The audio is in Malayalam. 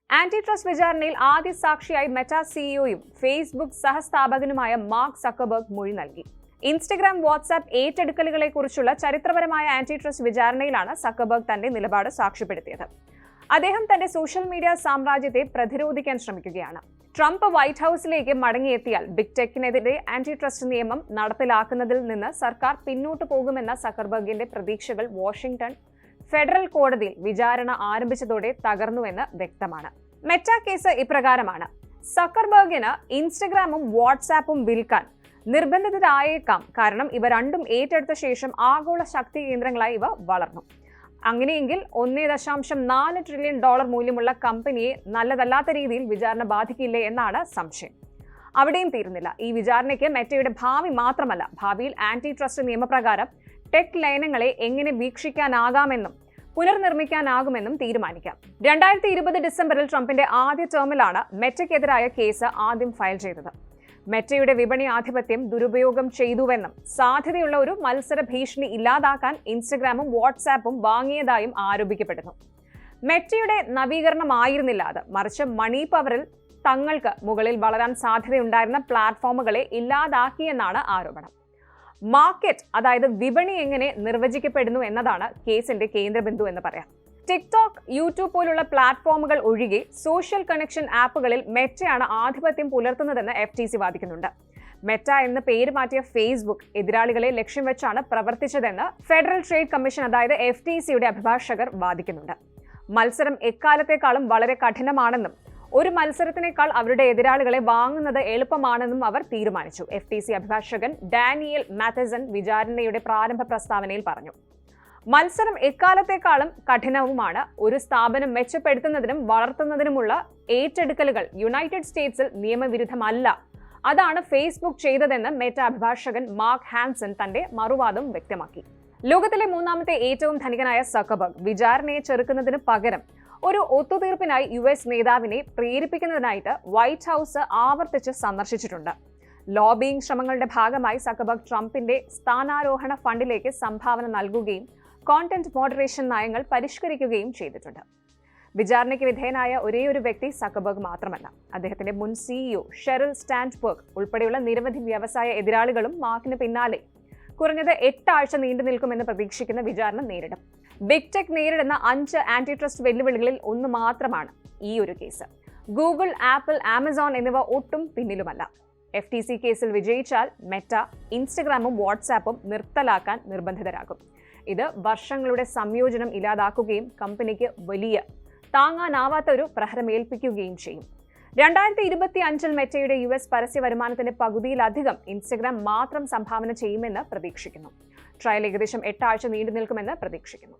ആന്റി ട്രസ്റ്റ് വിചാരണയിൽ ആദ്യ സാക്ഷിയായി മെറ്റ സിഇഒയും ഫേസ്ബുക്ക് സഹസ്ഥാപകനുമായ മാർക്ക് സക്കർബർഗ് മൊഴി നൽകി. ഇൻസ്റ്റഗ്രാം, വാട്സ്ആപ്പ് ഏറ്റെടുക്കലുകളെക്കുറിച്ചുള്ള ചരിത്രപരമായ ആന്റി ട്രസ്റ്റ് വിചാരണയിലാണ് സക്കർബർഗ് തന്റെ നിലപാട് സാക്ഷ്യപ്പെടുത്തിയത്. അദ്ദേഹം തന്റെ സോഷ്യൽ മീഡിയ സാമ്രാജ്യത്തെ പ്രതിരോധിക്കാൻ ശ്രമിക്കുകയാണ്. ട്രംപ് വൈറ്റ് ഹൌസിലേക്ക് മടങ്ങിയെത്തിയാൽ ബിഗ് ടെക്കിനെതിരെ ആന്റി ട്രസ്റ്റ് നിയമം നടപ്പിലാക്കുന്നതിൽ നിന്ന് സർക്കാർ പിന്നോട്ടു പോകുമെന്ന സക്കർബർഗിന്റെ പ്രതീക്ഷകൾ വാഷിംഗ്ടൺ ഫെഡറൽ കോടതിയിൽ വിചാരണ ആരംഭിച്ചതോടെ തകർന്നുവെന്ന് വ്യക്തമാണ്. മെറ്റ കേസ് ഇപ്രകാരമാണ്. സക്കർബർഗിന് ഇൻസ്റ്റഗ്രാമും വാട്സാപ്പും വിൽക്കാൻ നിർബന്ധിതരായേക്കാം. കാരണം ഇവ രണ്ടും ഏറ്റെടുത്ത ശേഷം ആഗോള ശക്തി കേന്ദ്രങ്ങളായി ഇവ വളർന്നു. അങ്ങനെയെങ്കിൽ $1.4 ട്രില്യൺ മൂല്യമുള്ള കമ്പനിയെ നല്ലതല്ലാത്ത രീതിയിൽ വിചാരണ ബാധിക്കില്ലേ എന്നാണ് സംശയം. അവിടെയും തീരുന്നില്ല. ഈ വിചാരണയ്ക്ക് മെറ്റയുടെ ഭാവി മാത്രമല്ല, ഭാവിയിൽ ആന്റി ട്രസ്റ്റ് നിയമപ്രകാരം ടെക് ലയനങ്ങളെ എങ്ങനെ വീക്ഷിക്കാനാകാമെന്നും പുനർനിർമ്മിക്കാനാകുമെന്നും തീരുമാനിക്കാം. 2020 ഡിസംബറിൽ ട്രംപിന്റെ ആദ്യ ടേമിലാണ് മെറ്റയ്ക്കെതിരായ കേസ് ആദ്യം ഫയൽ ചെയ്തത്. മെറ്റയുടെ വിപണി ആധിപത്യം ദുരുപയോഗം ചെയ്തുവെന്നും സാധ്യതയുള്ള ഒരു മത്സര ഭീഷണി ഇല്ലാതാക്കാൻ ഇൻസ്റ്റഗ്രാമും വാട്സാപ്പും വാങ്ങിയതായും ആരോപിക്കപ്പെടുന്നു. മെറ്റയുടെ നവീകരണമായിരുന്നില്ല അത്, മറിച്ച് മണി പവറിൽ തങ്ങൾക്ക് മുകളിൽ വളരാൻ സാധ്യതയുണ്ടായിരുന്ന പ്ലാറ്റ്ഫോമുകളെ ഇല്ലാതാക്കിയെന്നാണ് ആരോപണം. മാർക്കറ്റ്, അതായത് വിപണി എങ്ങനെ നിർവചിക്കപ്പെടുന്നു എന്നതാണ് കേസിന്റെ കേന്ദ്രബിന്ദു എന്ന് പറയാം. ടിക്ടോക്ക്, യൂട്യൂബ് പോലുള്ള പ്ലാറ്റ്ഫോമുകൾ ഒഴികെ സോഷ്യൽ കണക്ഷൻ ആപ്പുകളിൽ മെറ്റയാണ് ആധിപത്യം പുലർത്തുന്നതെന്ന് FTC വാദിക്കുന്നുണ്ട്. മെറ്റ എന്ന് പേര് മാറ്റിയ ഫേസ്ബുക്ക് എതിരാളികളെ ലക്ഷ്യം വെച്ചാണ് പ്രവർത്തിച്ചതെന്ന് ഫെഡറൽ ട്രേഡ് കമ്മീഷൻ, അതായത് FTCയുടെ അഭിഭാഷകർ വാദിക്കുന്നുണ്ട്. മത്സരം എക്കാലത്തെക്കാളും വളരെ കഠിനമാണെന്നും ഒരു മത്സരത്തിനേക്കാൾ അവരുടെ എതിരാളികളെ വാങ്ങുന്നത് എളുപ്പമാണെന്നും അവർ തീരുമാനിച്ചു. FTC അഭിഭാഷകൻ ഡാനിയൽ മാത്തസൺ വിചാരണയുടെ പ്രാരംഭ പ്രസ്താവനയിൽ പറഞ്ഞു. മത്സരം എക്കാലത്തെക്കാളും കഠിനവുമാണ്. ഒരു സ്ഥാപനം മെച്ചപ്പെടുത്തുന്നതിനും വളർത്തുന്നതിനുമുള്ള ഏറ്റെടുക്കലുകൾ യുണൈറ്റഡ് സ്റ്റേറ്റ്സിൽ നിയമവിരുദ്ധമല്ല. അതാണ് ഫേസ്ബുക്ക് ചെയ്തതെന്ന് മെറ്റ അഭിഭാഷകൻ മാർക്ക് ഹാൻസൺ തന്റെ മറുവാദം വ്യക്തമാക്കി. ലോകത്തിലെ മൂന്നാമത്തെ ഏറ്റവും ധനികനായ സക്കർബർഗ് വിചാരണയെ ചെറുക്കുന്നതിന് പകരം ഒരു ഒത്തുതീർപ്പിനായി US നേതാവിനെ പ്രേരിപ്പിക്കുന്നതിനായിട്ട് വൈറ്റ് ഹൌസ് ആവർത്തിച്ച് സന്ദർശിച്ചിട്ടുണ്ട്. ലോബിയിങ് ശ്രമങ്ങളുടെ ഭാഗമായി സക്കർബർഗ് ട്രംപിന്റെ സ്ഥാനാരോഹണ ഫണ്ടിലേക്ക് സംഭാവന നൽകുകയും കോണ്ടന്റ് മോഡറേഷൻ നയങ്ങൾ പരിഷ്കരിക്കുകയും ചെയ്തിട്ടുണ്ട്. വിചാരണയ്ക്ക് വിധേയനായ ഒരേയൊരു വ്യക്തി സക്കർബർഗ് മാത്രമല്ല. അദ്ദേഹത്തിന്റെ മുൻ CEO ഷെറിൽ സ്റ്റാൻഡ്ബർഗ് ഉൾപ്പെടെയുള്ള നിരവധി വ്യവസായ എതിരാളികളും മാർക്കിന് പിന്നാലെ കുറഞ്ഞത് 8 ആഴ്ച നീണ്ടു നിൽക്കുമെന്ന് പ്രതീക്ഷിക്കുന്ന വിചാരണ നേരിടും. ബിഗ് ടെക് നേരിടുന്ന 5 ആന്റി ട്രസ്റ്റ് വെല്ലുവിളികളിൽ ഒന്ന് മാത്രമാണ് ഈ ഒരു കേസ്. ഗൂഗിൾ, ആപ്പിൾ, ആമസോൺ എന്നിവ ഒട്ടും പിന്നിലുമല്ല. FTC കേസിൽ വിജയിച്ചാൽ മെറ്റ, ഇൻസ്റ്റഗ്രാമും വാട്സാപ്പും നിർത്തലാക്കാൻ നിർബന്ധിതരാകും. ഇത് വർഷങ്ങളുടെ സംയോജനം ഇല്ലാതാക്കുകയും കമ്പനിക്ക് വലിയ താങ്ങാനാവാത്ത ഒരു പ്രഹരമേൽപ്പിക്കുകയും ചെയ്യും. 2025 മെറ്റയുടെ US പരസ്യ വരുമാനത്തിന്റെ പകുതിയിലധികം ഇൻസ്റ്റഗ്രാം മാത്രം സംഭാവന ചെയ്യുമെന്ന് പ്രതീക്ഷിക്കുന്നു. ട്രയൽ ഏകദേശം 8 ആഴ്ച നീണ്ടു നിൽക്കുമെന്ന് പ്രതീക്ഷിക്കുന്നു.